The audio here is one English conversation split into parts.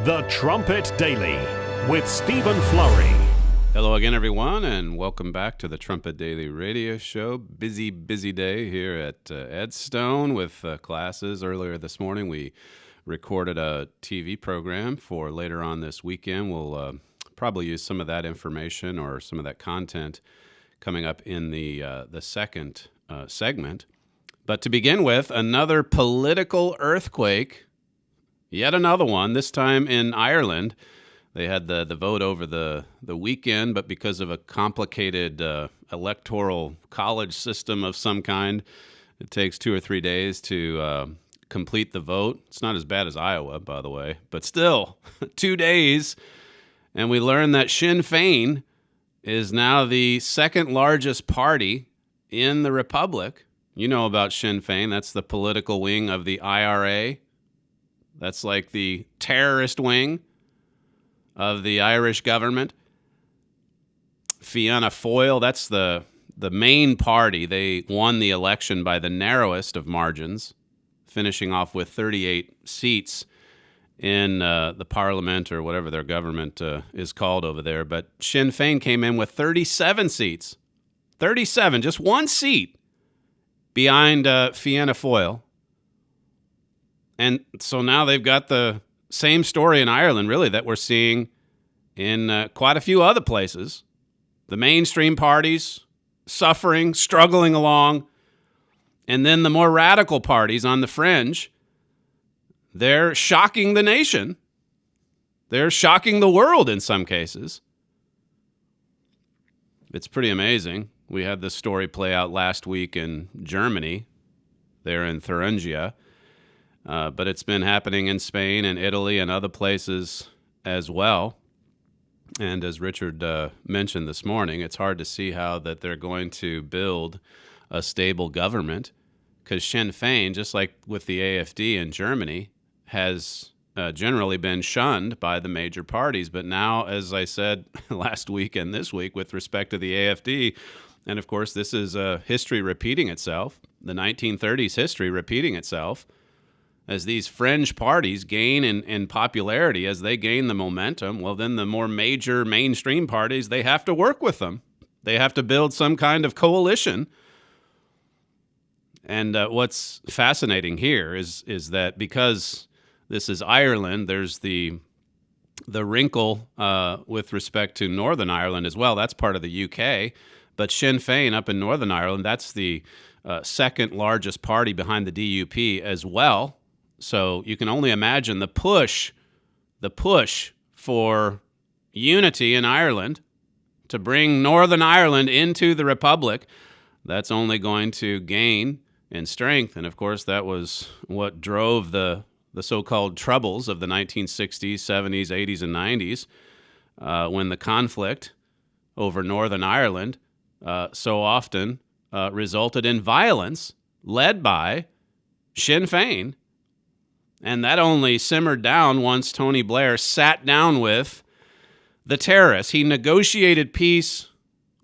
The Trumpet Daily with Stephen Flurry. Hello again, everyone, and welcome back to the Trumpet Daily radio show. Busy day here at Edstone with classes. Earlier this morning, we recorded a TV program for later on this weekend. We'll probably use some of that information or some of that content coming up in the second segment. But to begin with, another political earthquake. Yet another one, this time in Ireland. They had the vote over the weekend, but because of a complicated electoral college system of some kind, it takes 2 or 3 days to complete the vote. It's not as bad as Iowa, by the way, but still, 2 days. And we learned that Sinn Fein is now the second largest party in the Republic. You know about Sinn Fein. That's the political wing of the IRA. That's like the terrorist wing of the Irish government. Fianna Fáil, that's the main party. They won the election by the narrowest of margins, finishing off with 38 seats in the parliament or whatever their government is called over there. But Sinn Fein came in with 37 seats. 37, just one seat behind Fianna Fáil. And so now they've got the same story in Ireland, really, that we're seeing in quite a few other places. The mainstream parties suffering, struggling along, and then the more radical parties on the fringe, they're shocking the nation. They're shocking the world in some cases. It's pretty amazing. We had this story play out last week in Germany, there in Thuringia. But it's been happening in Spain and Italy and other places as well. And as Richard mentioned this morning, it's hard to see how that they're going to build a stable government because Sinn Fein, just like with the AfD in Germany, has generally been shunned by the major parties. But now, as I said last week and this week with respect to the AfD, and of course this is history repeating itself, the 1930s history repeating itself, as these fringe parties gain in popularity, as they gain the momentum, well, then the more major mainstream parties, they have to work with them. They have to build some kind of coalition. And what's fascinating here is that because this is Ireland, there's the wrinkle with respect to Northern Ireland as well. That's part of the UK. But Sinn Fein up in Northern Ireland, that's the second largest party behind the DUP as well. So you can only imagine the push for unity in Ireland to bring Northern Ireland into the Republic. That's only going to gain in strength. And of course, that was what drove the so-called troubles of the 1960s, 70s, 80s, and 90s, when the conflict over Northern Ireland so often resulted in violence led by Sinn Fein. And that only simmered down once Tony Blair sat down with the terrorists. He negotiated peace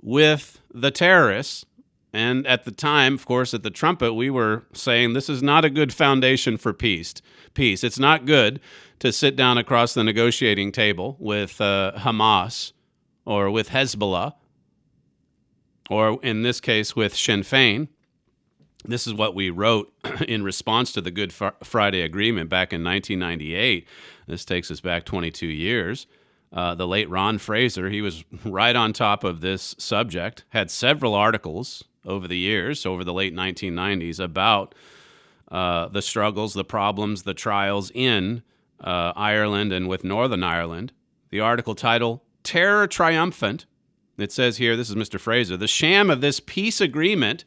with the terrorists. And at the time, of course, at the Trumpet, we were saying this is not a good foundation for peace. It's not good to sit down across the negotiating table with Hamas or with Hezbollah, or in this case with Sinn Fein. This is what we wrote in response to the Good Friday Agreement back in 1998. This takes us back 22 years. The late Ron Fraser, he was right on top of this subject, had several articles over the years, over the late 1990s, about the struggles, the problems, the trials in Ireland and with Northern Ireland. The article title, Terror Triumphant. It says here, this is Mr. Fraser, the sham of this peace agreement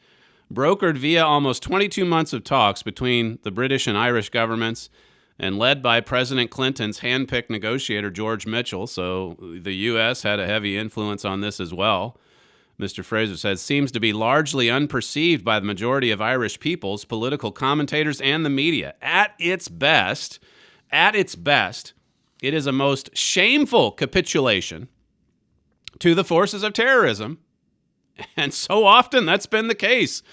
brokered via almost 22 months of talks between the British and Irish governments and led by President Clinton's hand-picked negotiator, George Mitchell. So the U.S. had a heavy influence on this as well. Mr. Fraser says, seems to be largely unperceived by the majority of Irish peoples, political commentators, and the media. At its best, it is a most shameful capitulation to the forces of terrorism. And so often that's been the case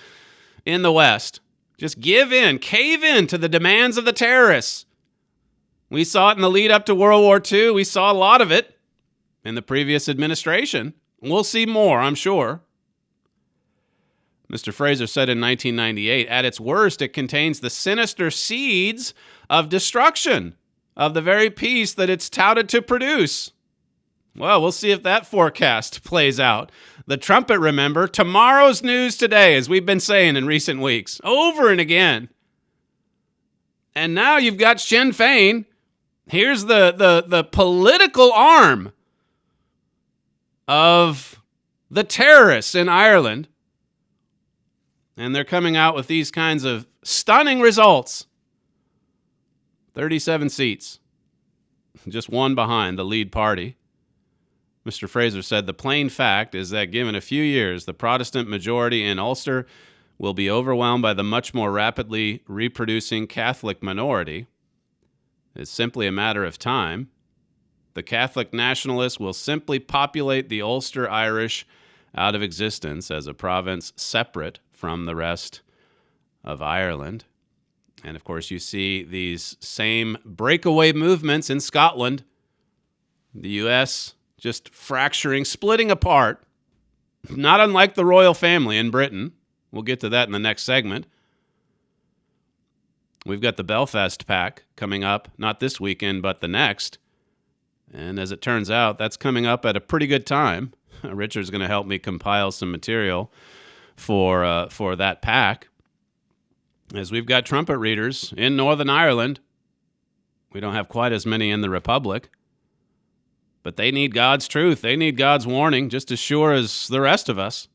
in the West. Just give in, cave in to the demands of the terrorists. We saw it in the lead up to World War II. We saw a lot of it in the previous administration. We'll see more, I'm sure. Mr. Fraser said in 1998, at its worst, it contains the sinister seeds of destruction of the very peace that it's touted to produce. Well, we'll see if that forecast plays out. The trumpet, remember, tomorrow's news today, as we've been saying in recent weeks, over and again. And now you've got Sinn Fein. Here's the political arm of the terrorists in Ireland. And they're coming out with these kinds of stunning results. 37 seats. Just one behind the lead party. Mr. Fraser said the plain fact is that given a few years, the Protestant majority in Ulster will be overwhelmed by the much more rapidly reproducing Catholic minority. It's simply a matter of time. The Catholic nationalists will simply populate the Ulster Irish out of existence as a province separate from the rest of Ireland. And of course, you see these same breakaway movements in Scotland. The U.S. just fracturing, splitting apart, not unlike the royal family in Britain. We'll get to that in the next segment. We've got the Belfast Pact coming up, not this weekend, but the next. And as it turns out, that's coming up at a pretty good time. Richard's going to help me compile some material for that pack. As we've got trumpet readers in Northern Ireland. We don't have quite as many in the Republic. But they need God's truth. They need God's warning just as sure as the rest of us.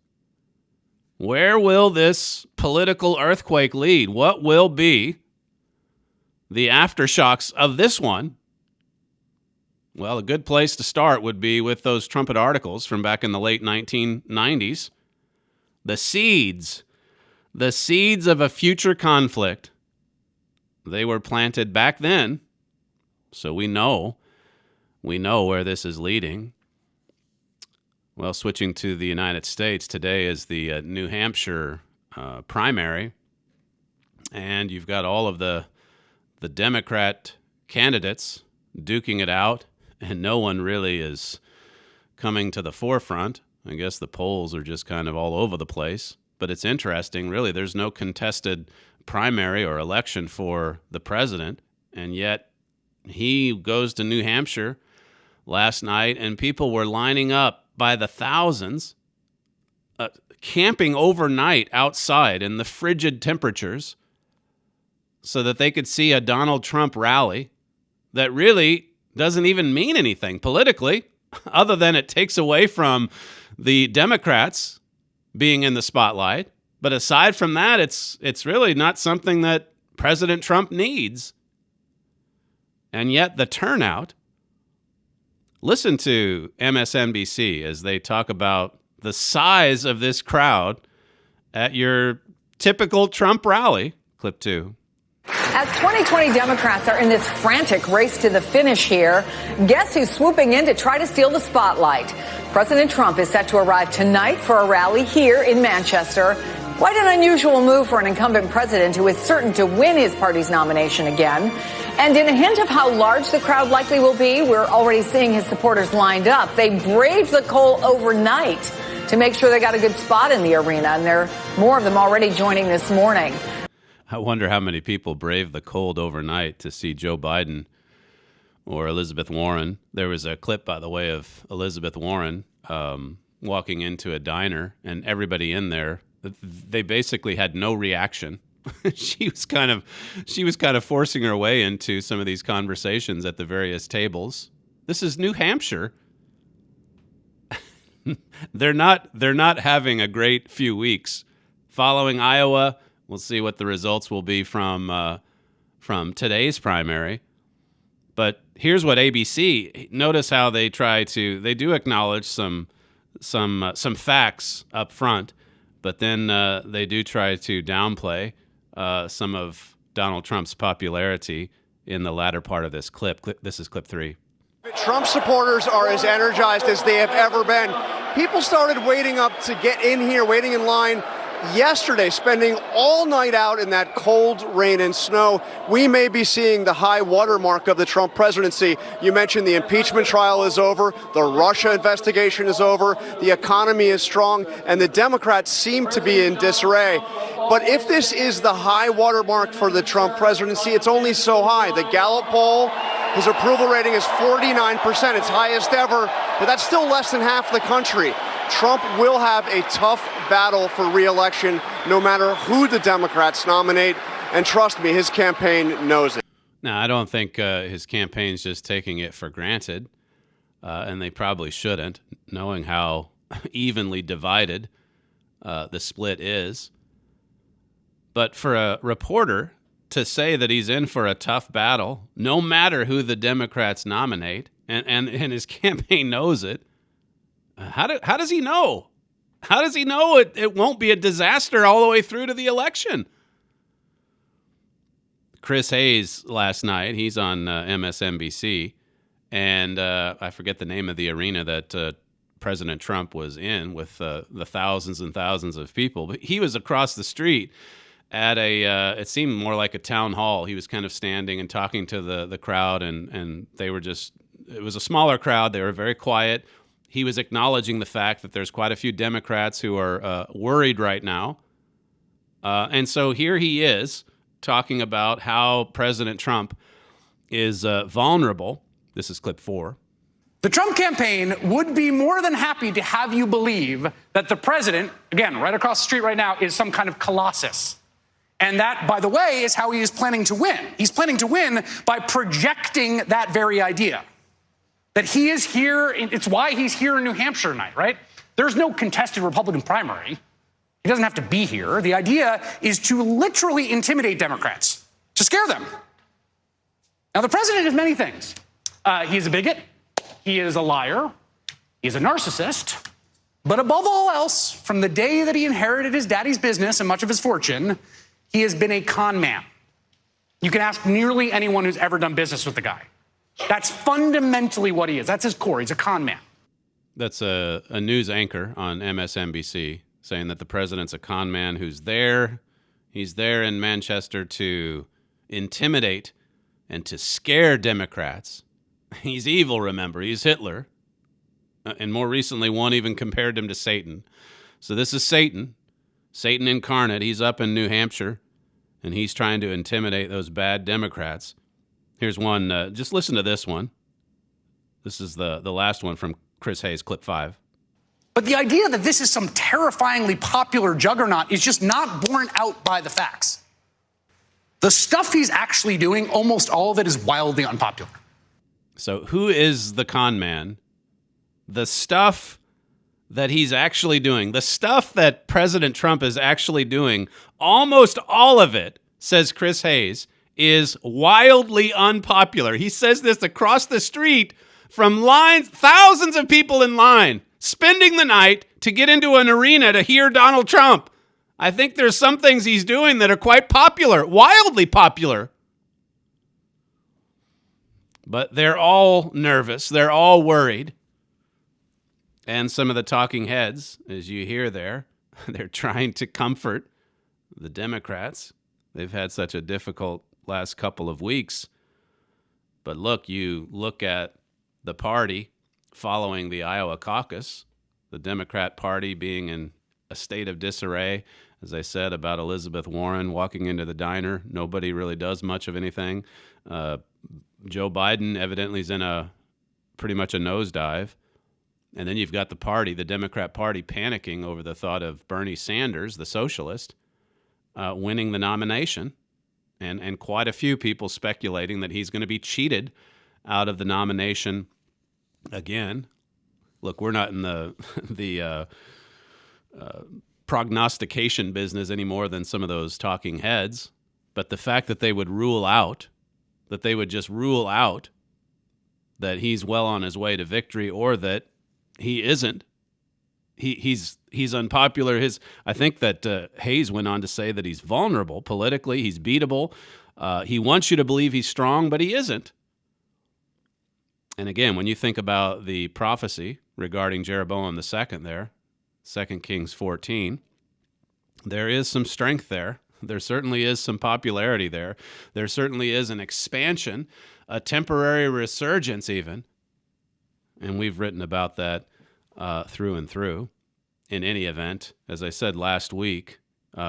Where will this political earthquake lead? What will be the aftershocks of this one? Well, a good place to start would be with those trumpet articles from back in the late 1990s. The seeds of a future conflict. They were planted back then, so we know where this is leading. Well, switching to the United States, today is the New Hampshire primary, and you've got all of the Democrat candidates duking it out, and no one really is coming to the forefront. I guess the polls are just kind of all over the place. But it's interesting, really, there's no contested primary or election for the president, and yet he goes to New Hampshire last night, and people were lining up by the thousands, camping overnight outside in the frigid temperatures so that they could see a Donald Trump rally that really doesn't even mean anything politically, other than it takes away from the Democrats being in the spotlight. But aside from that, it's really not something that President Trump needs. And yet the turnout, listen to MSNBC as they talk about the size of this crowd at your typical Trump rally. Clip 2. As 2020 Democrats are in this frantic race to the finish here, guess who's swooping in to try to steal the spotlight? President Trump is set to arrive tonight for a rally here in Manchester. Quite an unusual move for an incumbent president who is certain to win his party's nomination again. And in a hint of how large the crowd likely will be, we're already seeing his supporters lined up. They braved the cold overnight to make sure they got a good spot in the arena, and there are more of them already joining this morning. I wonder how many people braved the cold overnight to see Joe Biden or Elizabeth Warren. There was a clip, by the way, of Elizabeth Warren walking into a diner, and everybody in there, they basically had no reaction. She was kind of forcing her way into some of these conversations at the various tables. This is New Hampshire. They're not having a great few weeks. Following Iowa, we'll see what the results will be from today's primary. But here's what ABC, notice how they do acknowledge some facts up front, but then they do try to downplay some of Donald Trump's popularity in the latter part of this clip. This is clip 3. Trump supporters are as energized as they have ever been. People started waiting up to get in here, waiting in line yesterday, spending all night out in that cold rain and snow, we may be seeing the high watermark of the Trump presidency. You mentioned the impeachment trial is over, the Russia investigation is over, the economy is strong, and the Democrats seem to be in disarray. But if this is the high watermark for the Trump presidency, it's only so high. The Gallup poll, his approval rating is 49%, its highest ever, but that's still less than half the country. Trump will have a tough battle for re-election no matter who the Democrats nominate, and trust me, his campaign knows it. Now, I don't think his campaign's just taking it for granted, and they probably shouldn't, knowing how evenly divided the split is. But for a reporter to say that he's in for a tough battle, no matter who the Democrats nominate, and his campaign knows it, how does he know? How does he know it won't be a disaster all the way through to the election? Chris Hayes last night, he's on MSNBC, and I forget the name of the arena that President Trump was in with the thousands and thousands of people, but he was across the street at it seemed more like a town hall. He was kind of standing and talking to the crowd, and they were it was a smaller crowd. They were very quiet. He was acknowledging the fact that there's quite a few Democrats who are worried right now. And so here he is talking about how President Trump is vulnerable. This is clip 4. The Trump campaign would be more than happy to have you believe that the president, again, right across the street right now, is some kind of colossus. And that, by the way, is how he is planning to win. He's planning to win by projecting that very idea. That he is here, it's why he's here in New Hampshire tonight, right? There's no contested Republican primary. He doesn't have to be here. The idea is to literally intimidate Democrats, to scare them. Now, the president is many things. He is a bigot. He is a liar. He is a narcissist. But above all else, from the day that he inherited his daddy's business and much of his fortune, he has been a con man. You can ask nearly anyone who's ever done business with the guy. That's fundamentally what he is. That's his core. He's a con man. That's a news anchor on MSNBC saying that the president's a con man who's there. He's there in Manchester to intimidate and to scare Democrats. He's evil, remember. He's Hitler. And more recently, one even compared him to Satan. So this is Satan incarnate. He's up in New Hampshire, and he's trying to intimidate those bad Democrats. Here's one. Just listen to this one. This is the last one from Chris Hayes, clip 5. But the idea that this is some terrifyingly popular juggernaut is just not borne out by the facts. The stuff he's actually doing, almost all of it is wildly unpopular. So who is the con man? The stuff that he's actually doing, the stuff that President Trump is actually doing, almost all of it, says Chris Hayes, is wildly unpopular. He says this across the street from lines, thousands of people in line, spending the night to get into an arena to hear Donald Trump. I think there's some things he's doing that are quite popular, wildly popular. But they're all nervous. They're all worried. And some of the talking heads, as you hear there, they're trying to comfort the Democrats. They've had such a difficult last couple of weeks. But look, you look at the party following the Iowa caucus, the Democrat Party being in a state of disarray. As I said about Elizabeth Warren walking into the diner, nobody really does much of anything. Joe Biden evidently is in pretty much a nosedive. And then you've got the party, the Democrat Party, panicking over the thought of Bernie Sanders, the socialist, winning the nomination. And quite a few people speculating that he's going to be cheated out of the nomination again. Look, we're not in the prognostication business any more than some of those talking heads. But the fact that they would just rule out that he's well on his way to victory or that he isn't. He's unpopular. I think that Hayes went on to say that he's vulnerable politically. He's beatable. He wants you to believe he's strong, but he isn't. And again, when you think about the prophecy regarding Jeroboam II there, 2 Kings 14, there is some strength there. There certainly is some popularity there. There certainly is an expansion, a temporary resurgence even. And we've written about that through and through. In any event, as I said last week,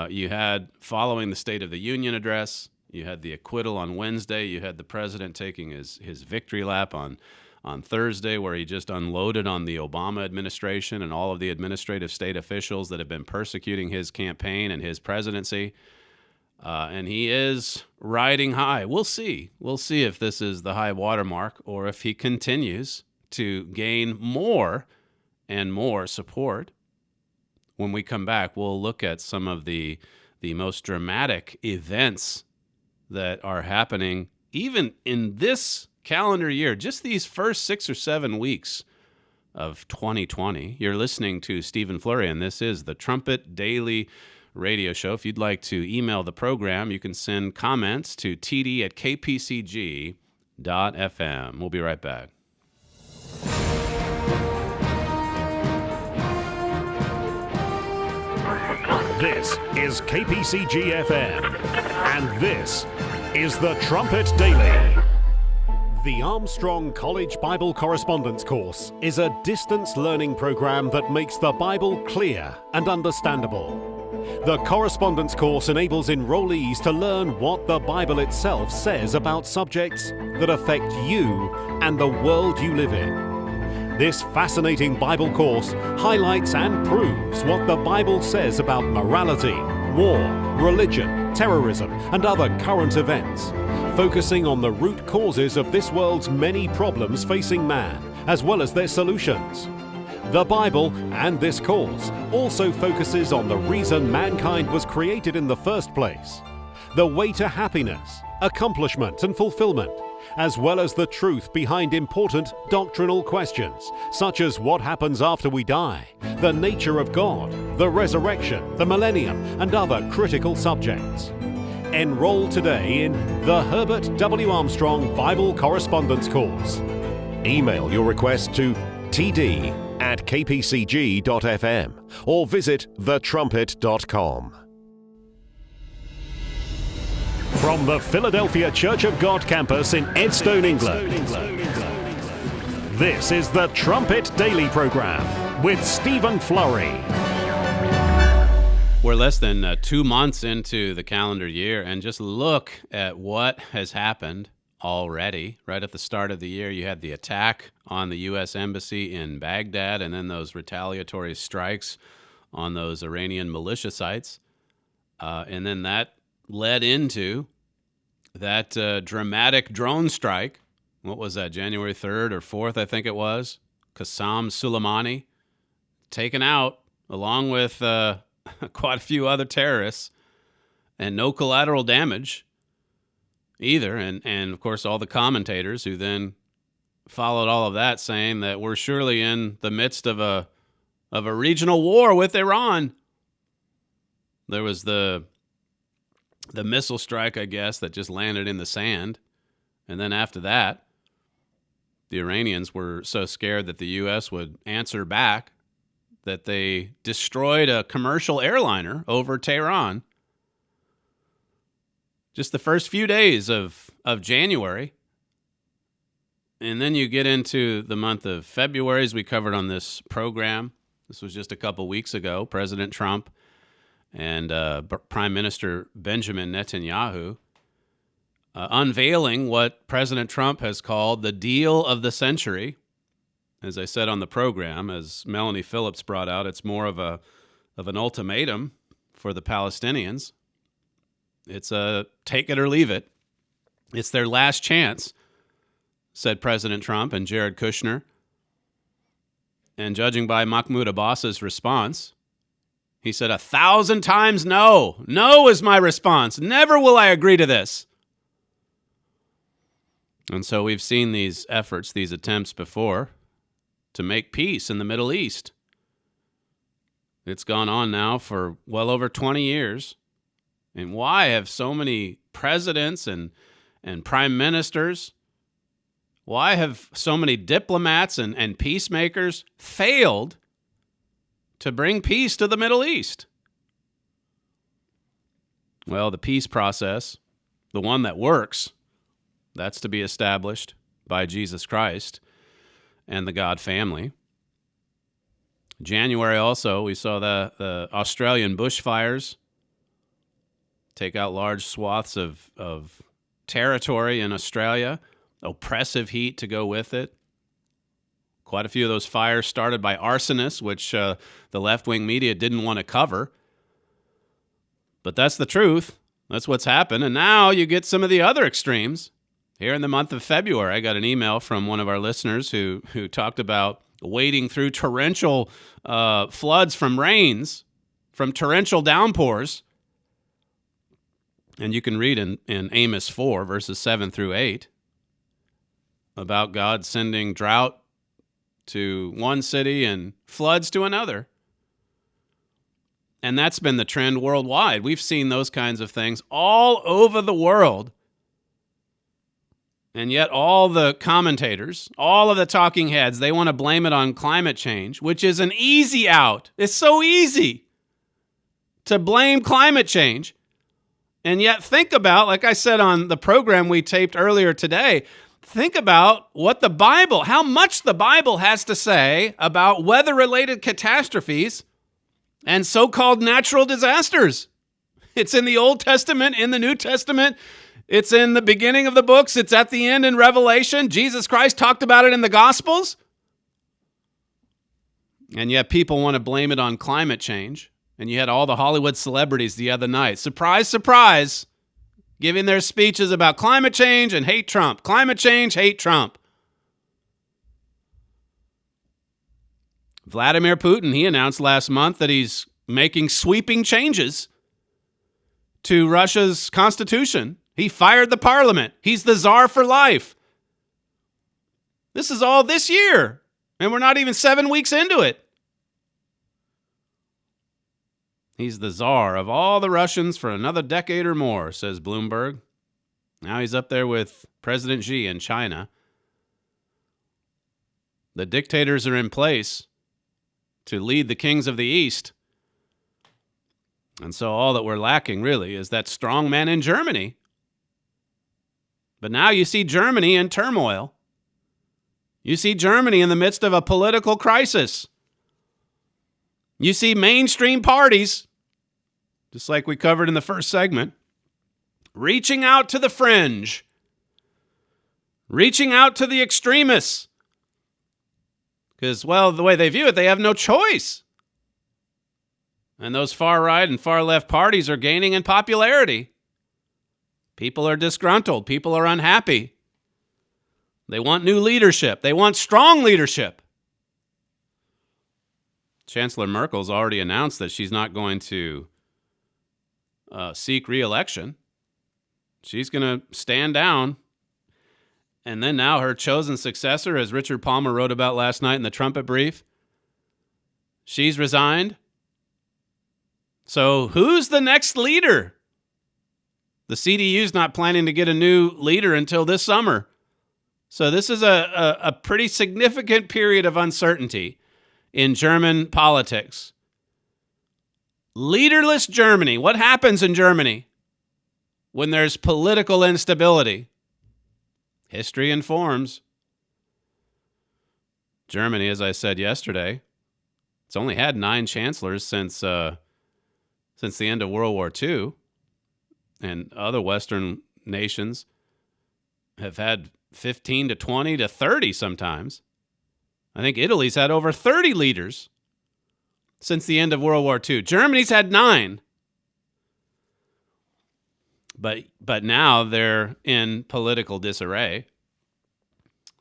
you had, following the State of the Union address, you had the acquittal on Wednesday, you had the president taking his victory lap on Thursday, where he just unloaded on the Obama administration and all of the administrative state officials that have been persecuting his campaign and his presidency. And he is riding high. We'll see. We'll see if this is the high watermark or if he continues to gain more and more support. When we come back, we'll look at some of the most dramatic events that are happening even in this calendar year, just these first 6 or 7 weeks of 2020. You're listening to Stephen Flurry, and this is the Trumpet Daily radio show. If you'd like to email the program, you can send comments to td@kpcg.fm. We'll be right back. This is KPCG-FM, and this is the Trumpet Daily. The Armstrong College Bible Correspondence Course is a distance learning program that makes the Bible clear and understandable. The correspondence course enables enrollees to learn what the Bible itself says about subjects that affect you and the world you live in. This fascinating Bible course highlights and proves what the Bible says about morality, war, religion, terrorism, and other current events, focusing on the root causes of this world's many problems facing man, as well as their solutions. The Bible and this course also focuses on the reason mankind was created in the first place, the way to happiness, accomplishment, and fulfillment, as well as the truth behind important doctrinal questions, such as what happens after we die, the nature of God, the resurrection, the millennium, and other critical subjects. Enroll today in the Herbert W. Armstrong Bible Correspondence Course. Email your request to td@kpcg.fm or visit thetrumpet.com. From the Philadelphia Church of God campus in Edstone, England, this is the Trumpet Daily program with Stephen Flurry. We're less than 2 months into the calendar year, and just look at what has happened already. Right at the start of the year, you had the attack on the U.S. Embassy in Baghdad, and then those retaliatory strikes on those Iranian militia sites. And then that led into that dramatic drone strike. What was that, January 3rd or 4th, I think it was? Qasem Soleimani taken out along with quite a few other terrorists, and no collateral damage either. And of course, all the commentators who then followed all of that saying that we're surely in the midst of a regional war with Iran. There was the missile strike, I guess, that just landed in the sand. And then after that, the Iranians were so scared that the U.S. would answer back that they destroyed a commercial airliner over Tehran. Just the first few days of January. And then you get into the month of February, as we covered on this program. This was just a couple weeks ago. President Trump and Prime Minister Benjamin Netanyahu unveiling what President Trump has called the deal of the century. As I said on the program, as Melanie Phillips brought out, it's more of an ultimatum for the Palestinians. It's a take it or leave it. It's their last chance, said President Trump and Jared Kushner. And judging by Mahmoud Abbas's response, he said 1,000 times no. No is my response. Never will I agree to this. And so we've seen these efforts, these attempts before to make peace in the Middle East. It's gone on now for well over 20 years. And why have so many presidents and prime ministers, why have so many diplomats and peacemakers failed to bring peace to the Middle East? Well, the peace process, the one that works, that's to be established by Jesus Christ and the God family. January also, we saw the Australian bushfires take out large swaths of territory in Australia, oppressive heat to go with it. Quite a few of those fires started by arsonists, which the left-wing media didn't want to cover. But that's the truth. That's what's happened. And now you get some of the other extremes. Here in the month of February, I got an email from one of our listeners who talked about wading through torrential floods from rains, from torrential downpours. And you can read in Amos 4, verses 7 through 8, about God sending drought to one city and floods to another. And that's been the trend worldwide. We've seen those kinds of things all over the world. And yet all the commentators, all of the talking heads, they want to blame it on climate change, which is an easy out. It's so easy to blame climate change. And yet think about, like I said on the program we taped earlier today, think about what the Bible, how much the Bible has to say about weather-related catastrophes and so-called natural disasters. It's in the Old Testament, in the New Testament. It's in the beginning of the books. It's at the end in Revelation. Jesus Christ talked about it in the Gospels. And yet people want to blame it on climate change. And you had all the Hollywood celebrities the other night. Surprise, surprise. Giving their speeches about climate change and hate Trump. Climate change, hate Trump. Vladimir Putin, he announced last month that he's making sweeping changes to Russia's constitution. He fired the parliament. He's the czar for life. This is all this year, and we're not even 7 weeks into it. He's the czar of all the Russians for another decade or more, says Bloomberg. Now he's up there with President Xi in China. The dictators are in place to lead the kings of the East. And so all that we're lacking, really, is that strong man in Germany. But now you see Germany in turmoil. You see Germany in the midst of a political crisis. You see mainstream parties, just like we covered in the first segment, reaching out to the fringe, reaching out to the extremists. Because, well, the way they view it, they have no choice. And those far right and far left parties are gaining in popularity. People are disgruntled. People are unhappy. They want new leadership. They want strong leadership. Chancellor Merkel's already announced that she's not going to seek re-election. She's going to stand down. And then now her chosen successor, as Richard Palmer wrote about last night in the Trumpet Brief, she's resigned. So who's the next leader? The CDU's not planning to get a new leader until this summer. So this is a pretty significant period of uncertainty in German politics. Leaderless Germany. What happens in Germany when there's political instability? History informs. Germany, as I said yesterday, it's only had 9 chancellors since the end of World War II. And other Western nations have had 15 to 20 to 30 sometimes. I think Italy's had over 30 leaders since the end of World War II. Germany's had 9. But now they're in political disarray.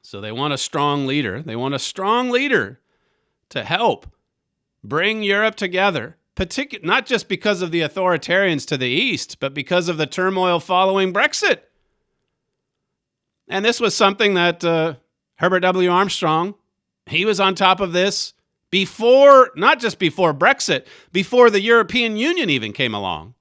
So they want a strong leader. They want a strong leader to help bring Europe together. Not just because of the authoritarians to the east, but because of the turmoil following Brexit. And this was something that Herbert W. Armstrong, he was on top of this before, not just before Brexit, before the European Union even came along.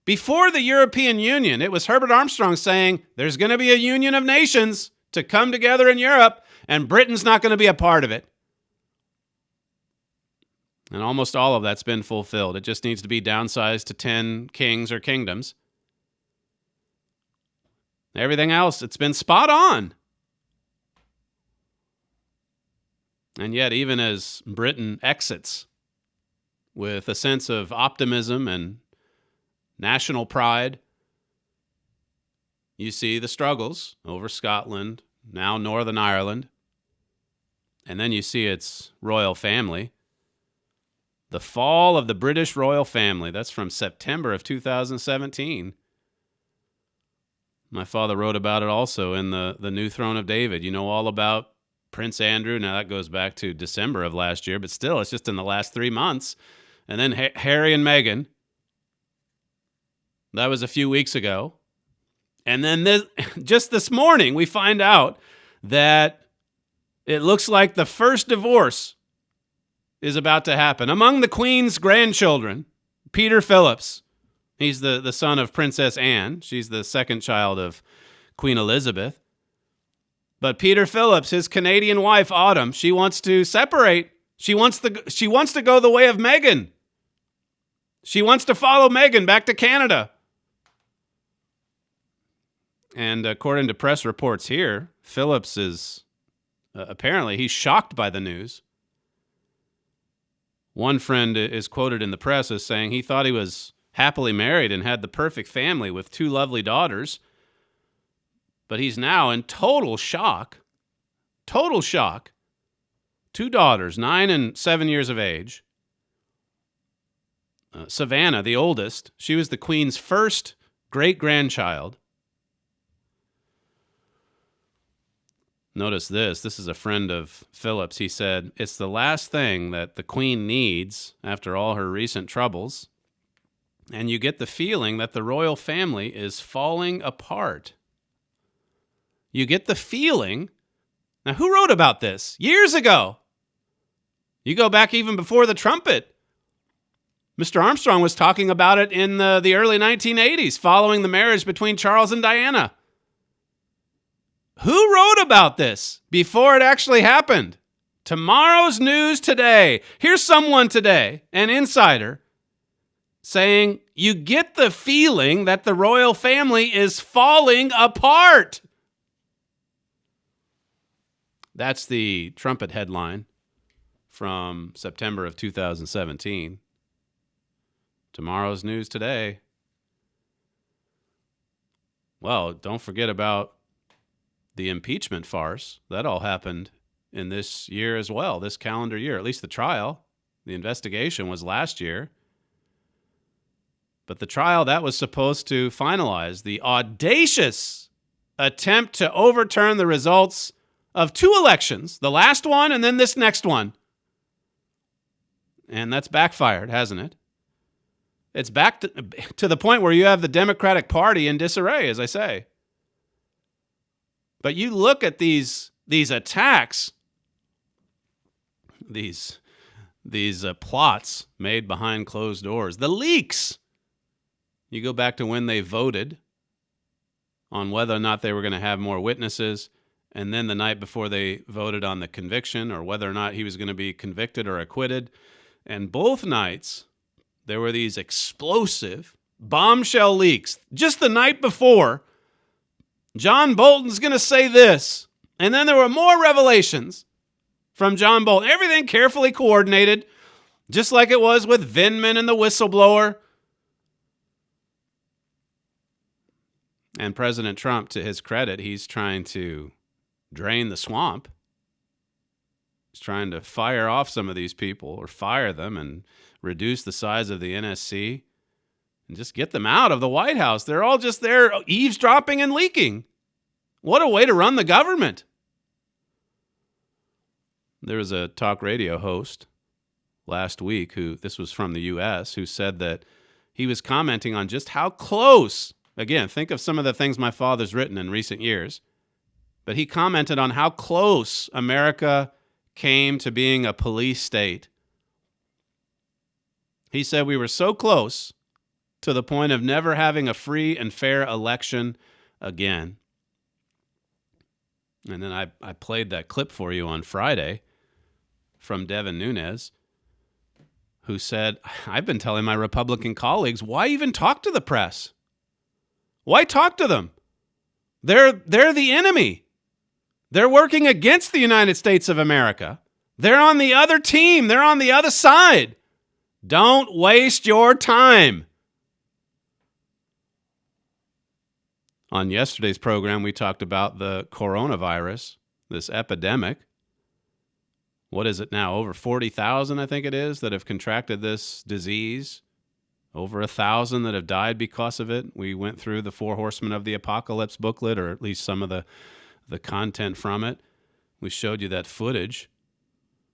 Before the European Union, it was Herbert Armstrong saying there's going to be a union of nations to come together in Europe, and Britain's not going to be a part of it. And almost all of that's been fulfilled. It just needs to be downsized to 10 kings or kingdoms. Everything else, it's been spot on. And yet, even as Britain exits with a sense of optimism and national pride, you see the struggles over Scotland, now Northern Ireland, and then you see its royal family. The fall of the British royal family, that's from September of 2017. My father wrote about it also in the New Throne of David. You know all about Prince Andrew. Now that goes back to December of last year, but still, it's just in the last 3 months. And then Harry and Meghan. That was a few weeks ago. And then just this morning, we find out that it looks like the first divorce is about to happen. Among the Queen's grandchildren, Peter Phillips. He's the son of Princess Anne. She's the second child of Queen Elizabeth. But Peter Phillips, his Canadian wife, Autumn, she wants to separate. She wants to go the way of Meghan. She wants to follow Meghan back to Canada. And according to press reports here, Phillips is apparently he's shocked by the news. One friend is quoted in the press as saying he thought he was happily married and had the perfect family with 2 lovely daughters. But he's now in total shock. Total shock. 2 daughters, 9 and 7 years of age. Savannah, the oldest, she was the Queen's first great-grandchild. Notice this. This is a friend of Phillips. He said, it's the last thing that the Queen needs after all her recent troubles. And you get the feeling that the royal family is falling apart. You get the feeling. Now, who wrote about this? Years ago. You go back even before the Trumpet. Mr. Armstrong was talking about it in the early 1980s, following the marriage between Charles and Diana. Who wrote about this before it actually happened? Tomorrow's news today. Here's someone today, an insider, saying, you get the feeling that the royal family is falling apart. That's the Trumpet headline from September of 2017. Tomorrow's news today. Well, don't forget about the impeachment farce. That all happened in this year as well, this calendar year, at least the trial. The investigation was last year. But the trial, that was supposed to finalize the audacious attempt to overturn the results of 2 elections, the last one and then this next one. And that's backfired, hasn't it? It's back to the point where you have the Democratic Party in disarray, as I say. But you look at these attacks, these plots made behind closed doors, the leaks. You go back to when they voted on whether or not they were going to have more witnesses, and then the night before they voted on the conviction or whether or not he was going to be convicted or acquitted. And both nights, there were these explosive bombshell leaks. Just the night before, John Bolton's going to say this. And then there were more revelations from John Bolton. Everything carefully coordinated, just like it was with Vindman and the whistleblower. And President Trump, to his credit, he's trying to drain the swamp. He's trying to fire off some of these people or fire them and reduce the size of the NSC and just get them out of the White House. They're all just there eavesdropping and leaking. What a way to run the government. There was a talk radio host last week this was from the U.S., who said that he was commenting on just how close, again, think of some of the things my father's written in recent years, but he commented on how close America came to being a police state. He said we were so close to the point of never having a free and fair election again. And then I played that clip for you on Friday from Devin Nunes. who said, I've been telling my Republican colleagues, why even talk to the press? Why talk to them? They're the enemy. They're working against the United States of America. They're on the other team. They're on the other side. Don't waste your time. On yesterday's program, we talked about the coronavirus, this epidemic. What is it now? Over 40,000, I think it is, that have contracted this disease. Over 1,000 that have died because of it. We went through the Four Horsemen of the Apocalypse booklet, or at least some of the content from it. We showed you that footage,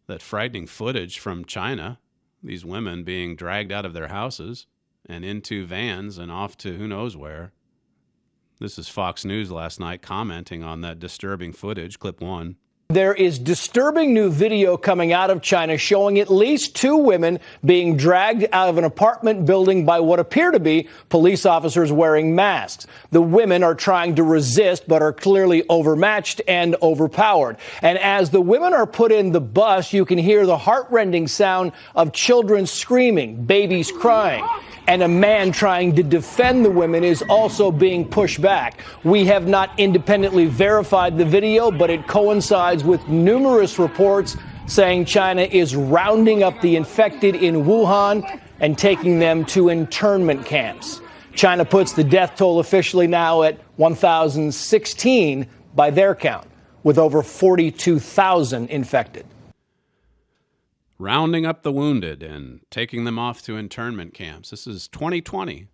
that frightening footage from China, these women being dragged out of their houses and into vans and off to who knows where. This is Fox News last night commenting on that disturbing footage, clip 1. There is disturbing new video coming out of China showing at least 2 women being dragged out of an apartment building by what appear to be police officers wearing masks. The women are trying to resist but are clearly overmatched and overpowered. And as the women are put in the bus, you can hear the heartrending sound of children screaming, babies crying. And a man trying to defend the women is also being pushed back. We have not independently verified the video, but it coincides with numerous reports saying China is rounding up the infected in Wuhan and taking them to internment camps. China puts the death toll officially now at 1,016 by their count, with over 42,000 infected. Rounding up the wounded and taking them off to internment camps. This is 2020.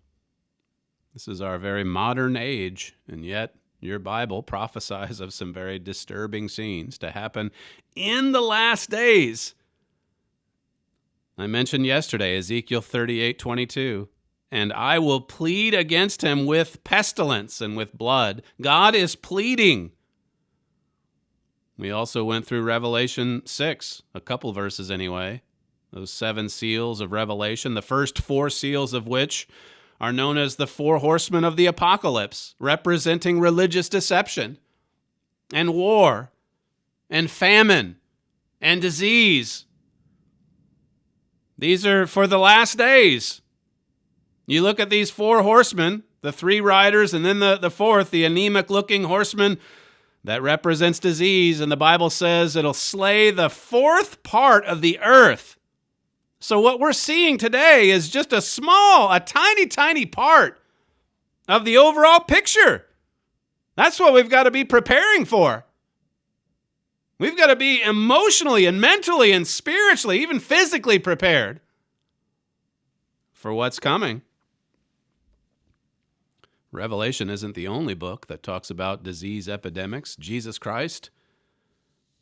This is our very modern age, and yet your Bible prophesies of some very disturbing scenes to happen in the last days. I mentioned yesterday Ezekiel 38:22, and I will plead against him with pestilence and with blood. God is pleading. We also went through Revelation 6, a couple verses anyway, those 7 seals of Revelation, the first 4 seals of which are known as the 4 horsemen of the apocalypse, representing religious deception and war and famine and disease. These are for the last days. You look at these 4 horsemen, the 3 riders, and then the 4th, the anemic-looking horseman, that represents disease, and the Bible says it'll slay the 4th part of the earth. So what we're seeing today is just a tiny part of the overall picture. That's what we've got to be preparing for. We've got to be emotionally and mentally and spiritually, even physically prepared for what's coming. Revelation isn't the only book that talks about disease epidemics. Jesus Christ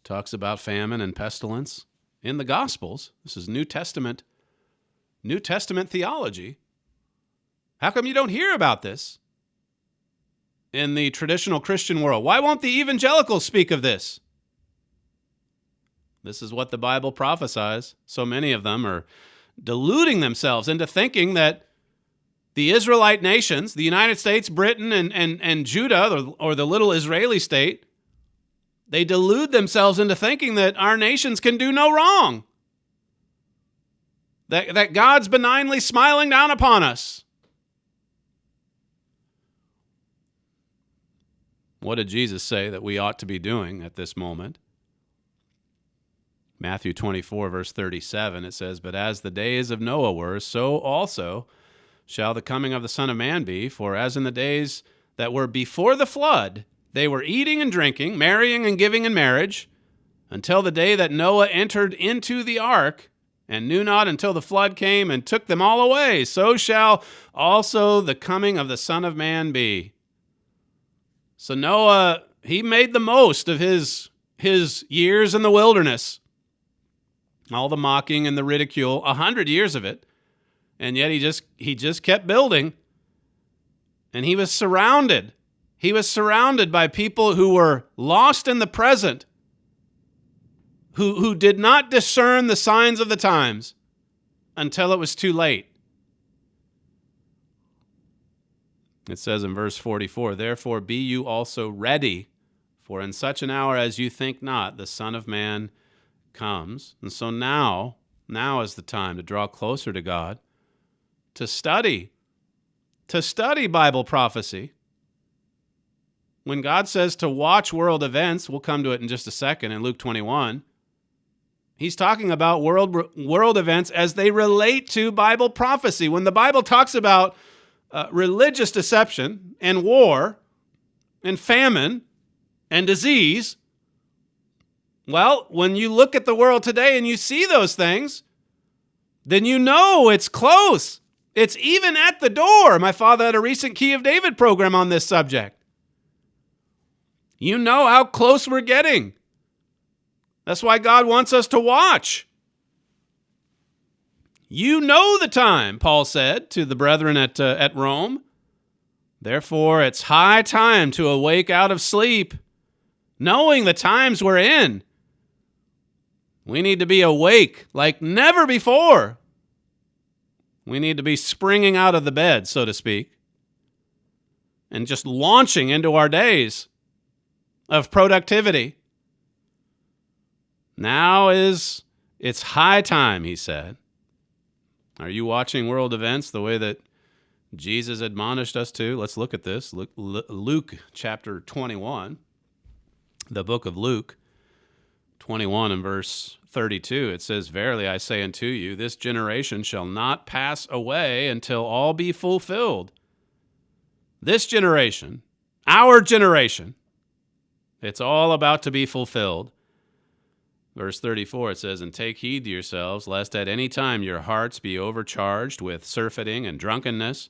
talks about famine and pestilence in the Gospels. This is New Testament theology. How come you don't hear about this in the traditional Christian world? Why won't the evangelicals speak of this? This is what the Bible prophesies. So many of them are deluding themselves into thinking that the Israelite nations, the United States, Britain, and Judah, or the little Israeli state, they delude themselves into thinking that our nations can do no wrong. That God's benignly smiling down upon us. What did Jesus say that we ought to be doing at this moment? Matthew 24, verse 37, it says, "But as the days of Noah were, so also shall the coming of the Son of Man be. For as in the days that were before the flood, they were eating and drinking, marrying and giving in marriage, until the day that Noah entered into the ark, and knew not until the flood came and took them all away. So shall also the coming of the Son of Man be." So Noah, he made the most of his years in the wilderness. All the mocking and the ridicule, 100 years of it. And yet he just kept building. And he was surrounded. He was surrounded by people who were lost in the present, who did not discern the signs of the times until it was too late. It says in verse 44, "Therefore be you also ready, for in such an hour as you think not, the Son of Man comes." And so now Now is the time to draw closer to God, to study Bible prophecy. When God says to watch world events, we'll come to it in just a second in Luke 21, he's talking about world events as they relate to Bible prophecy. When the Bible talks about religious deception and war and famine and disease, well, when you look at the world today and you see those things, then you know it's close. It's even at the door. My father had a recent Key of David program on this subject. You know how close we're getting. That's why God wants us to watch. You know the time, Paul said to the brethren at Rome. Therefore, it's high time to awake out of sleep, knowing the times we're in. We need to be awake like never before. We need to be springing out of the bed, so to speak, and just launching into our days of productivity. Now it's high time, he said. Are you watching world events the way that Jesus admonished us to? Let's look at this. Luke chapter 21, the book of Luke 21 and verse 32. It says, "Verily I say unto you, this generation shall not pass away until all be fulfilled." This generation, our generation, it's all about to be fulfilled. Verse 34, it says, "And take heed to yourselves, lest at any time your hearts be overcharged with surfeiting and drunkenness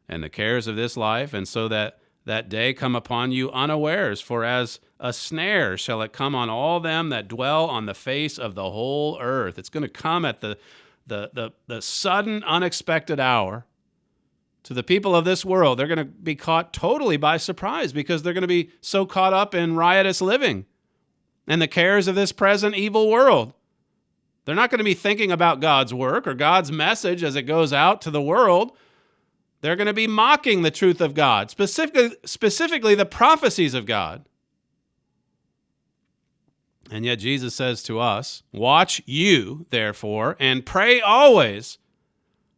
and the cares of this life, and so that day come upon you unawares. For as a snare shall it come on all them that dwell on the face of the whole earth." It's going to come at the sudden, unexpected hour. To the people of this world, they're going to be caught totally by surprise because they're going to be so caught up in riotous living and the cares of this present evil world. They're not going to be thinking about God's work or God's message as it goes out to the world. They're going to be mocking the truth of God, specifically the prophecies of God. And yet Jesus says to us, "Watch you, therefore, and pray always,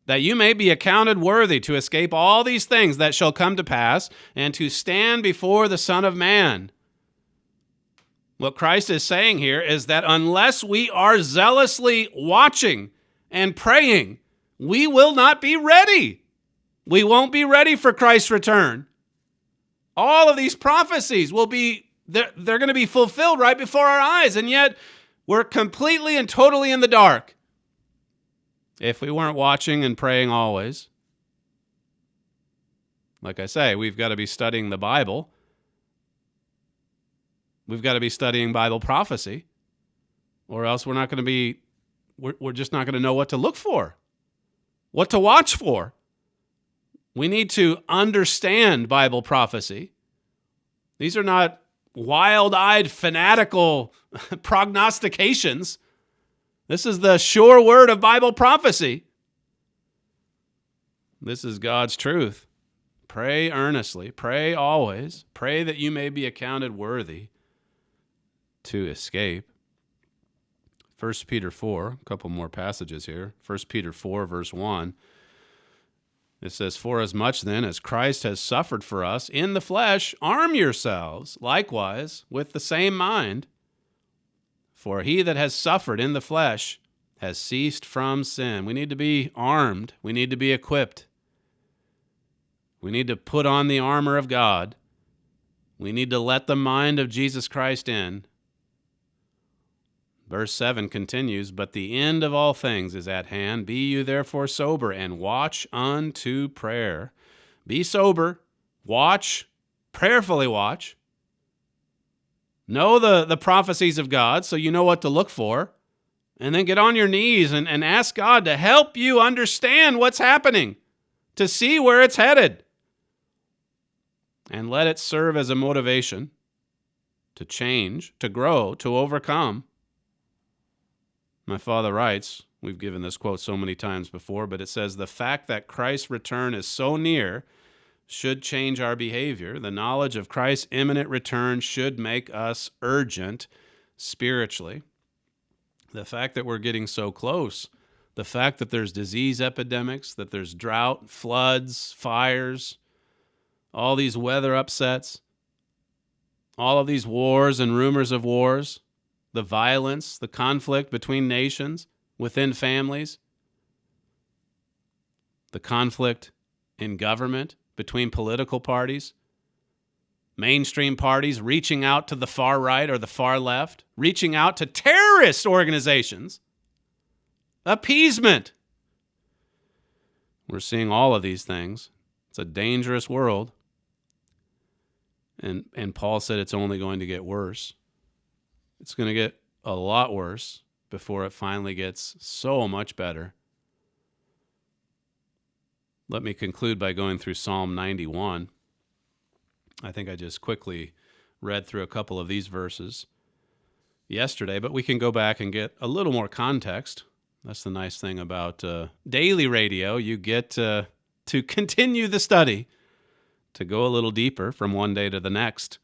that you may be accounted worthy to escape all these things that shall come to pass, and to stand before the Son of Man." What Christ is saying here is that unless we are zealously watching and praying, we will not be ready. We won't be ready for Christ's return. All of these prophecies they're going to be fulfilled right before our eyes, and yet we're completely and totally in the dark if we weren't watching and praying always. Like I say, we've got to be studying the Bible. We've got to be studying Bible prophecy, or else we're just not going to know what to look for, what to watch for. We need to understand Bible prophecy. These are not wild-eyed, fanatical prognostications. This is the sure word of Bible prophecy. This is God's truth. Pray earnestly, pray always, pray that you may be accounted worthy to escape. 1 Peter 4, a couple more passages here. 1 Peter 4, verse 1. It says, "For as much then as Christ has suffered for us in the flesh, arm yourselves likewise with the same mind. For he that has suffered in the flesh has ceased from sin." We need to be armed. We need to be equipped. We need to put on the armor of God. We need to let the mind of Jesus Christ in. Verse 7 continues, "But the end of all things is at hand. Be you therefore sober, and watch unto prayer." Be sober, watch, prayerfully watch. Know the prophecies of God so you know what to look for. And then get on your knees and ask God to help you understand what's happening, to see where it's headed. And let it serve as a motivation to change, to grow, to overcome. My father writes, we've given this quote so many times before, but it says, "The fact that Christ's return is so near should change our behavior. The knowledge of Christ's imminent return should make us urgent spiritually." The fact that we're getting so close, the fact that there's disease epidemics, that there's drought, floods, fires, all these weather upsets, all of these wars and rumors of wars, the violence, the conflict between nations, within families, the conflict in government between political parties, mainstream parties reaching out to the far right or the far left, reaching out to terrorist organizations, appeasement. We're seeing all of these things. It's a dangerous world. And Paul said it's only going to get worse. It's going to get a lot worse before it finally gets so much better. Let me conclude by going through Psalm 91. I think I just quickly read through a couple of these verses yesterday, but we can go back and get a little more context. That's the nice thing about daily radio. You get to continue the study, to go a little deeper from one day to the next.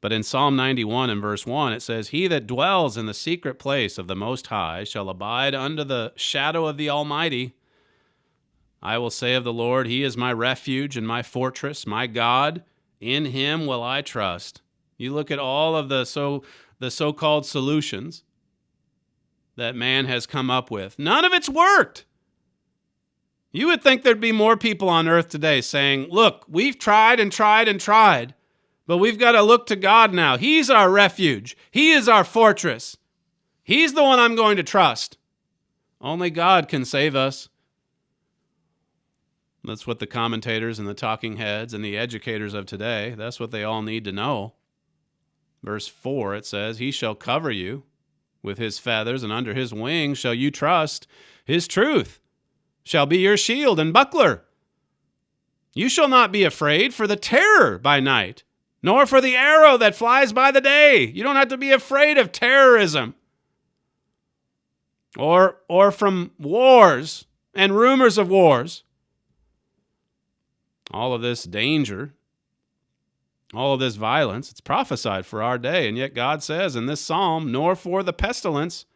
But in Psalm 91 and verse 1, it says, "He that dwells in the secret place of the Most High shall abide under the shadow of the Almighty. I will say of the Lord, He is my refuge and my fortress, my God. In Him will I trust." You look at all of the so-called solutions that man has come up with. None of it's worked. You would think there'd be more people on earth today saying, look, we've tried and tried and tried, but we've got to look to God now. He's our refuge. He is our fortress. He's the one I'm going to trust. Only God can save us. That's what the commentators and the talking heads and the educators of today, that's what they all need to know. Verse 4, it says, "He shall cover you with His feathers, and under His wings shall you trust. His truth shall be your shield and buckler. You shall not be afraid for the terror by night, nor for the arrow that flies by the day." You don't have to be afraid of terrorism or from wars and rumors of wars. All of this danger, all of this violence, it's prophesied for our day. And yet God says in this psalm, "Nor for the pestilence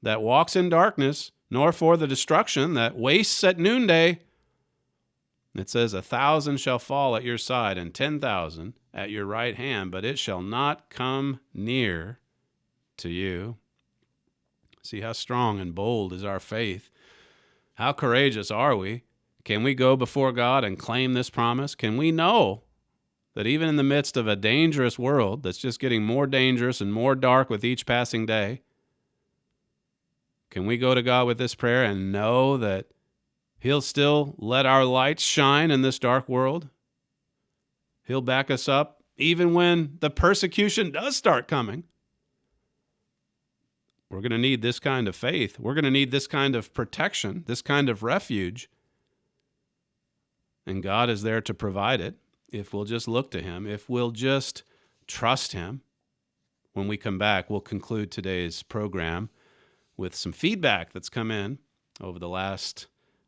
that walks in darkness, nor for the destruction that wastes at noonday." It says, 1,000 shall fall at your side and 10,000 at your right hand, but it shall not come near to you. See how strong and bold is our faith. How courageous are we? Can we go before God and claim this promise? Can we know that even in the midst of a dangerous world that's just getting more dangerous and more dark with each passing day, can we go to God with this prayer and know that He'll still let our lights shine in this dark world? He'll back us up even when the persecution does start coming. We're going to need this kind of faith. We're going to need this kind of protection, this kind of refuge. And God is there to provide it if we'll just look to Him, if we'll just trust Him. When we come back, we'll conclude today's program with some feedback that's come in over the last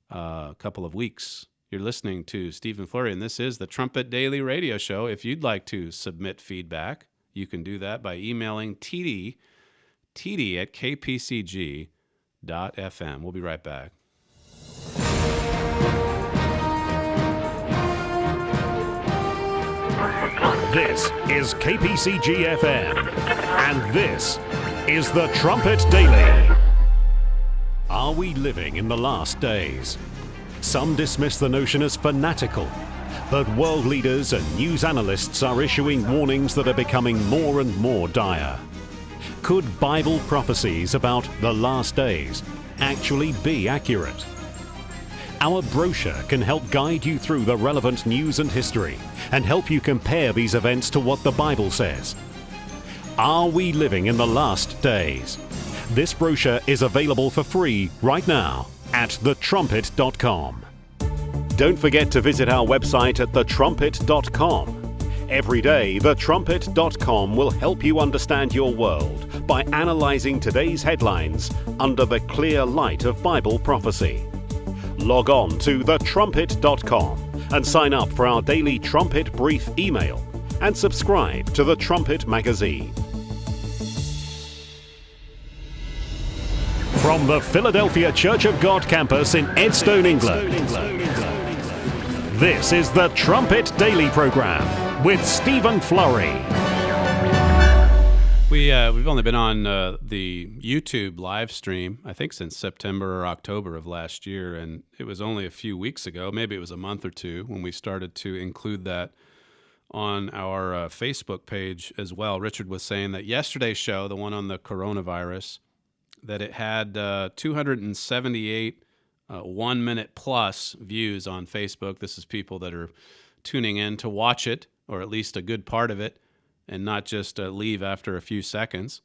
couple of weeks. You're listening to Stephen Flurry, and this is the Trumpet Daily Radio Show. If you'd like to submit feedback, you can do that by emailing TD at kpcg.fm. We'll be right back. This is KPCG FM, and this is the Trumpet Daily. Are we living in the last days? Some dismiss the notion as fanatical, but world leaders and news analysts are issuing warnings that are becoming more and more dire. Could Bible prophecies about the last days actually be accurate? Our brochure can help guide you through the relevant news and history and help you compare these events to what the Bible says. Are we living in the last days? This brochure is available for free right now at thetrumpet.com. Don't forget to visit our website at thetrumpet.com. Every day, thetrumpet.com will help you understand your world by analyzing today's headlines under the clear light of Bible prophecy. Log on to thetrumpet.com and sign up for our daily Trumpet Brief email and subscribe to the Trumpet magazine. From the Philadelphia Church of God campus in Edstone, England, this is the Trumpet Daily program with Stephen Flurry. We've only been on the YouTube live stream, I think, since September or October of last year, and it was only a few weeks ago, maybe it was a month or two, when we started to include that on our Facebook page as well. Richard was saying that yesterday's show, the one on the coronavirus, that it had 278 1-minute plus views on Facebook. This is people that are tuning in to watch it, or at least a good part of it, and not just leave after a few seconds.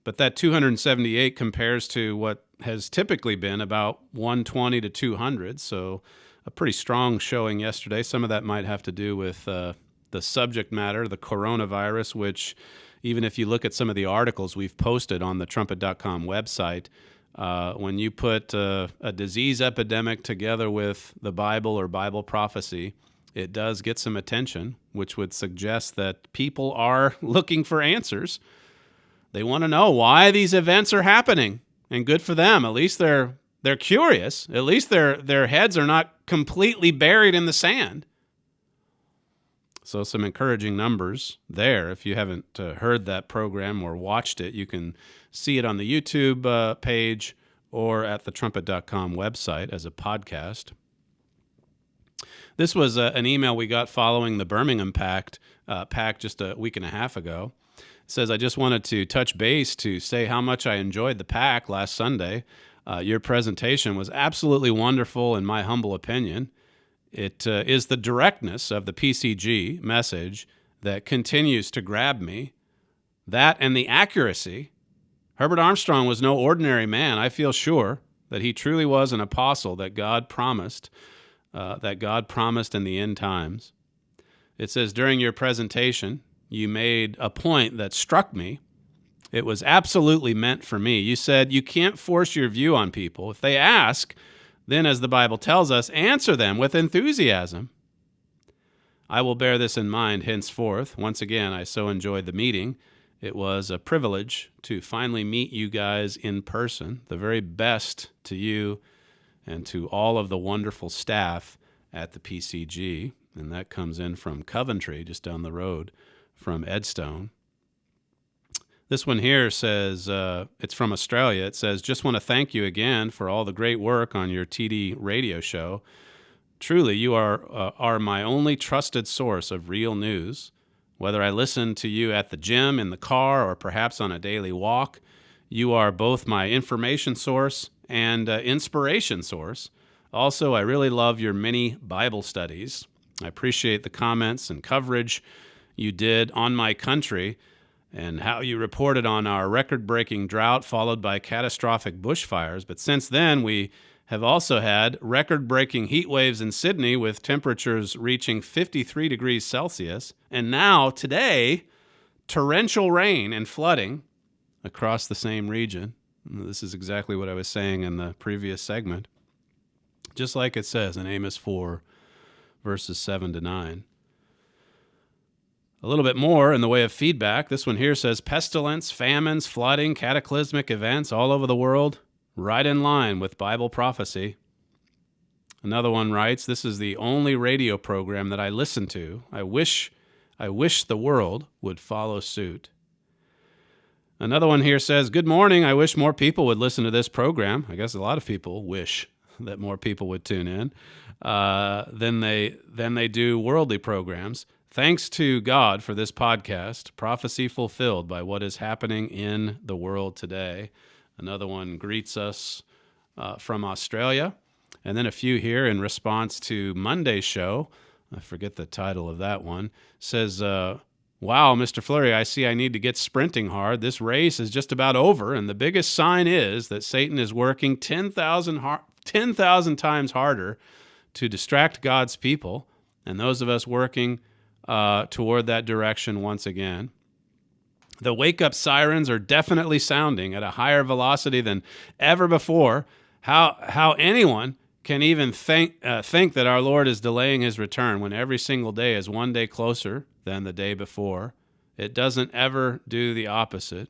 But that 278 compares to what has typically been about 120 to 200, so a pretty strong showing yesterday. Some of that might have to do with the subject matter, the coronavirus, which even if you look at some of the articles we've posted on the trumpet.com website, when you put a disease epidemic together with the Bible or Bible prophecy, it does get some attention, which would suggest that people are looking for answers. They want to know why these events are happening, and good for them. At least they're curious. At least their heads are not completely buried in the sand. So some encouraging numbers there. If you haven't heard that program or watched it, you can see it on the YouTube page or at the trumpet.com website as a podcast. This was an email we got following the Birmingham pack just a week and a half ago. It says, I just wanted to touch base to say how much I enjoyed the pack last Sunday. Your presentation was absolutely wonderful in my humble opinion. It is the directness of the PCG message that continues to grab me. That and the accuracy. Herbert Armstrong was no ordinary man. I feel sure that he truly was an apostle that God promised in the end times. It says, during your presentation, you made a point that struck me. It was absolutely meant for me. You said you can't force your view on people. If they ask, then, as the Bible tells us, answer them with enthusiasm. I will bear this in mind henceforth. Once again, I so enjoyed the meeting. It was a privilege to finally meet you guys in person. The very best to you and to all of the wonderful staff at the PCG. And that comes in from Coventry, just down the road from Edstone. This one here says, it's from Australia. It says, just want to thank you again for all the great work on your TD radio show. Truly, you are my only trusted source of real news. Whether I listen to you at the gym, in the car, or perhaps on a daily walk, you are both my information source and inspiration source. Also, I really love your mini Bible studies. I appreciate the comments and coverage you did on my country, and how you reported on our record-breaking drought followed by catastrophic bushfires. But since then, we have also had record-breaking heat waves in Sydney with temperatures reaching 53 degrees Celsius. And now, today, torrential rain and flooding across the same region. This is exactly what I was saying in the previous segment. Just like it says in Amos 4, verses 7 to 9. A little bit more in the way of feedback. This one here says, pestilence, famines, flooding, cataclysmic events all over the world, right in line with Bible prophecy. Another one writes, this is the only radio program that I listen to. I wish the world would follow suit. Another one here says, good morning. I wish more people would listen to this program. I guess a lot of people wish that more people would tune in than they do worldly programs. Thanks to God for this podcast, prophecy fulfilled by what is happening in the world today. Another one greets us from Australia. And then a few here in response to Monday's show. I forget the title of that one. Says, wow, Mr. Flurry, I see I need to get sprinting hard. This race is just about over, and the biggest sign is that Satan is working 10,000 times harder to distract God's people, and those of us working toward that direction once again. The wake-up sirens are definitely sounding at a higher velocity than ever before. How anyone can even think that our Lord is delaying his return when every single day is one day closer than the day before. It doesn't ever do the opposite.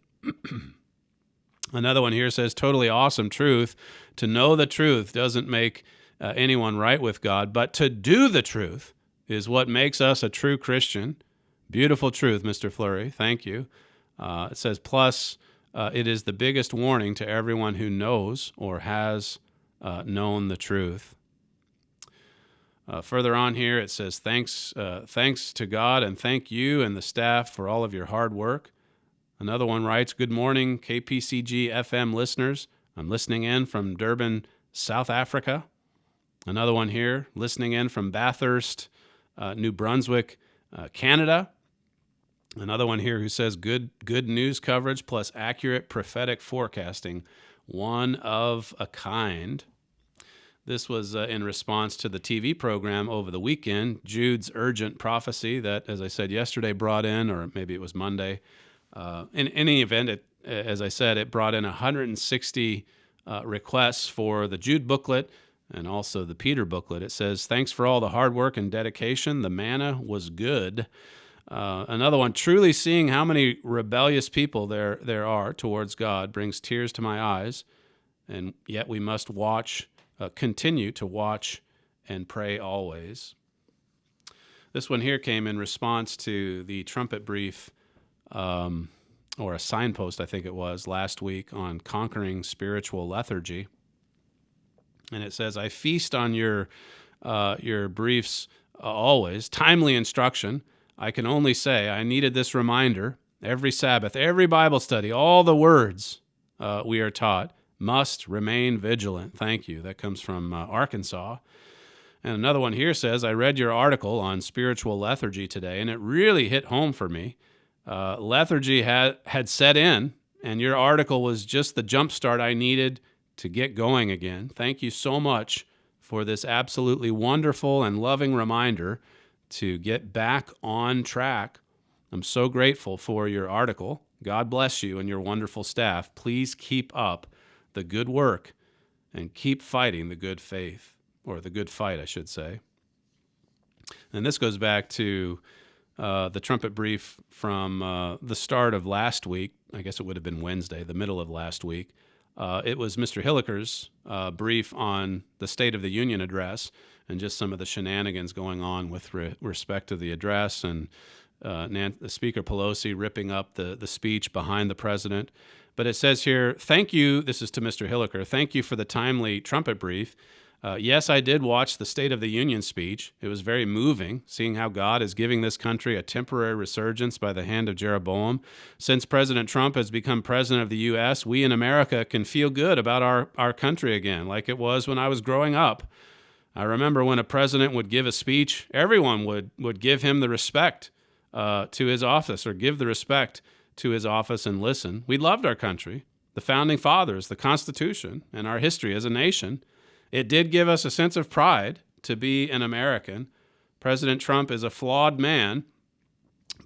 Another one here says, totally awesome truth. To know the truth doesn't make anyone right with God, but to do the truth is what makes us a true Christian. Beautiful truth, Mr. Fleury. Thank you. It says, plus, it is the biggest warning to everyone who knows or has known the truth. Further on here, it says, thanks to God and thank you and the staff for all of your hard work. Another one writes, good morning, KPCG FM listeners. I'm listening in from Durban, South Africa. Another one here, listening in from Bathurst, New Brunswick, Canada. Another one here who says, good news coverage plus accurate prophetic forecasting. One of a kind. This was in response to the TV program over the weekend, Jude's Urgent Prophecy, that, as I said yesterday, brought in, or maybe it was Monday. In any event, as I said, it brought in 160 requests for the Jude booklet and also the Peter booklet. It says, thanks for all the hard work and dedication. The manna was good. Another one, truly seeing how many rebellious people there are towards God brings tears to my eyes, and yet we must continue to watch and pray always. This one here came in response to the trumpet brief, or a signpost, I think it was, last week on conquering spiritual lethargy. And it says, I feast on your briefs always, timely instruction. I can only say I needed this reminder every Sabbath, every Bible study, all the words we are taught must remain vigilant. Thank you. That comes from Arkansas. And another one here says, I read your article on spiritual lethargy today, and it really hit home for me. Lethargy had set in, and your article was just the jump start I needed to get going again. Thank you so much for this absolutely wonderful and loving reminder to get back on track. I'm so grateful for your article. God bless you and your wonderful staff. Please keep up the good work and keep fighting the good faith, or the good fight, I should say. And this goes back to the trumpet brief from the start of last week. I guess it would have been Wednesday, the middle of last week. It was Mr. Hilliker's brief on the State of the Union address and just some of the shenanigans going on with respect to the address, and the Speaker Pelosi ripping up the speech behind the president. But it says here, thank you, this is to Mr. Hilliker, thank you for the timely trumpet brief. Yes, I did watch the State of the Union speech. It was very moving, seeing how God is giving this country a temporary resurgence by the hand of Jeroboam. Since President Trump has become president of the U.S., we in America can feel good about our country again, like it was when I was growing up. I remember when a president would give a speech, everyone would give him the respect to his office, or give the respect to his office and listen. We loved our country, the founding fathers, the Constitution, and our history as a nation. It did give us a sense of pride to be an American. President Trump is a flawed man,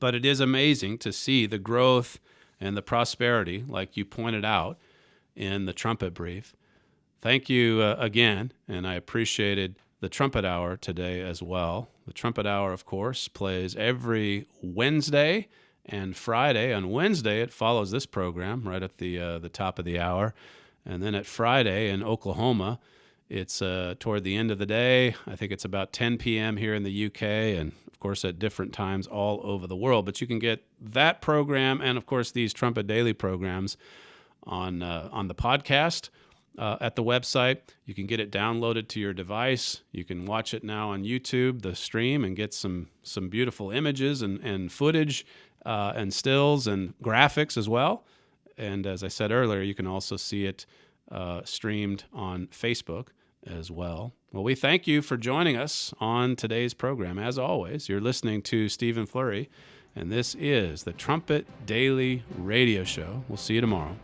but it is amazing to see the growth and the prosperity, like you pointed out in the trumpet brief. Thank you again, and I appreciated the Trumpet Hour today as well. The Trumpet Hour, of course, plays every Wednesday and Friday. On Wednesday, it follows this program right at the top of the hour. And then at Friday in Oklahoma, it's toward the end of the day. I think it's about 10 p.m. here in the UK, and of course at different times all over the world. But you can get that program and, of course, these Trumpet Daily programs on the podcast at the website. You can get it downloaded to your device. You can watch it now on YouTube, the stream, and get some beautiful images and footage and stills and graphics as well. And as I said earlier, you can also see it streamed on Facebook as well. Well, we thank you for joining us on today's program. As always, you're listening to Stephen Fleury, and this is the Trumpet Daily Radio Show. We'll see you tomorrow.